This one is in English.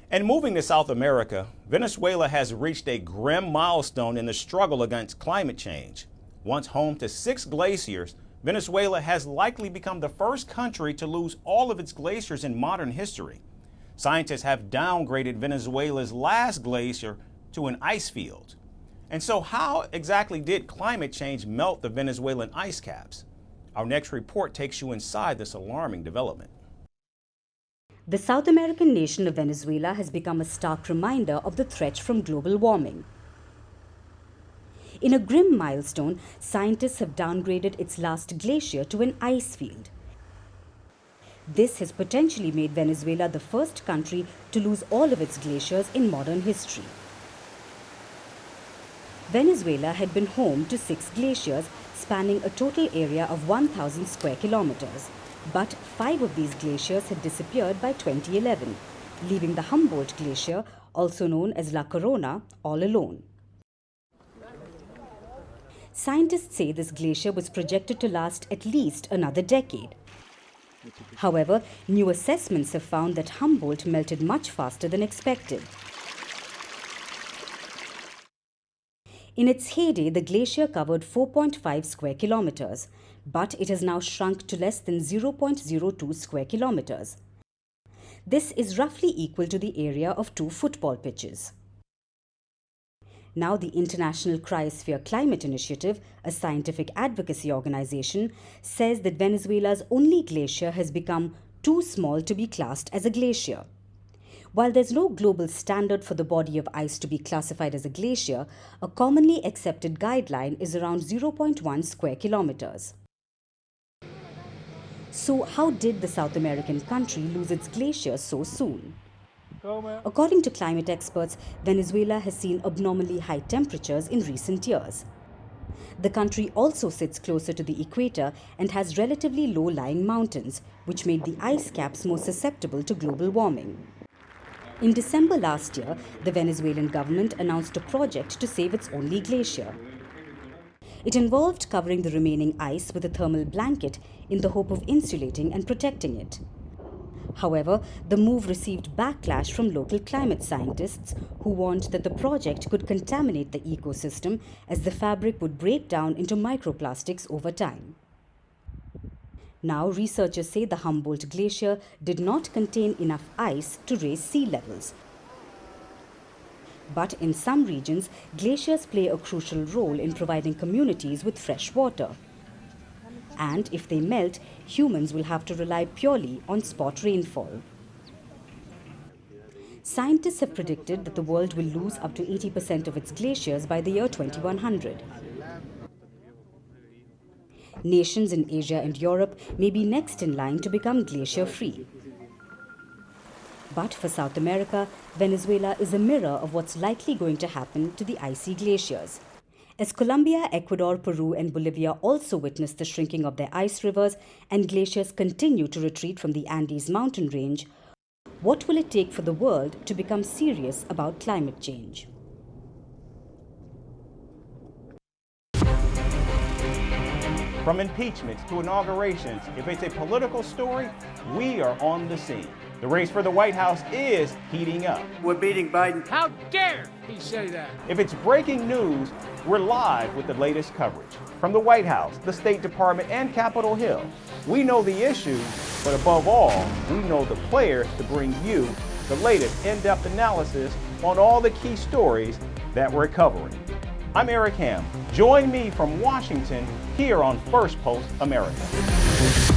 And moving to South America, Venezuela has reached a grim milestone in the struggle against climate change. Once home to 6 glaciers, Venezuela has likely become the first country to lose all of its glaciers in modern history. Scientists have downgraded Venezuela's last glacier to an ice field. And so how exactly did climate change melt the Venezuelan ice caps? Our next report takes you inside this alarming development. The South American nation of Venezuela has become a stark reminder of the threat from global warming. In a grim milestone, scientists have downgraded its last glacier to an ice field. This has potentially made Venezuela the first country to lose all of its glaciers in modern history. Venezuela had been home to 6 glaciers spanning a total area of 1,000 square kilometers. But 5 of these glaciers had disappeared by 2011, leaving the Humboldt glacier, also known as La Corona, all alone. Scientists say this glacier was projected to last at least another decade. However, new assessments have found that Humboldt melted much faster than expected. In its heyday, the glacier covered 4.5 square kilometers, but it has now shrunk to less than 0.02 square kilometers. This is roughly equal to the area of 2 football pitches. Now, the International Cryosphere Climate Initiative, a scientific advocacy organization, says that Venezuela's only glacier has become too small to be classed as a glacier. While there's no global standard for the body of ice to be classified as a glacier, a commonly accepted guideline is around 0.1 square kilometers. So how did the South American country lose its glaciers so soon? According to climate experts, Venezuela has seen abnormally high temperatures in recent years. The country also sits closer to the equator and has relatively low-lying mountains, which made the ice caps more susceptible to global warming. In December last year, the Venezuelan government announced a project to save its only glacier. It involved covering the remaining ice with a thermal blanket in the hope of insulating and protecting it. However, the move received backlash from local climate scientists who warned that the project could contaminate the ecosystem as the fabric would break down into microplastics over time. Now, researchers say the Humboldt glacier did not contain enough ice to raise sea levels. But in some regions, glaciers play a crucial role in providing communities with fresh water. And if they melt, humans will have to rely purely on spot rainfall. Scientists have predicted that the world will lose up to 80% of its glaciers by the year 2100. Nations in Asia and Europe may be next in line to become glacier-free. But for South America, Venezuela is a mirror of what's likely going to happen to the icy glaciers. As Colombia, Ecuador, Peru and Bolivia also witness the shrinking of their ice rivers and glaciers continue to retreat from the Andes mountain range, what will it take for the world to become serious about climate change? From impeachments to inaugurations, if it's a political story, we are on the scene. The race for the White House is heating up. We're beating Biden. How dare he say that? If it's breaking news, we're live with the latest coverage. From the White House, the State Department, and Capitol Hill, we know the issues, but above all, we know the players to bring you the latest in-depth analysis on all the key stories that we're covering. I'm Eric Ham. Join me from Washington here on Firstpost America.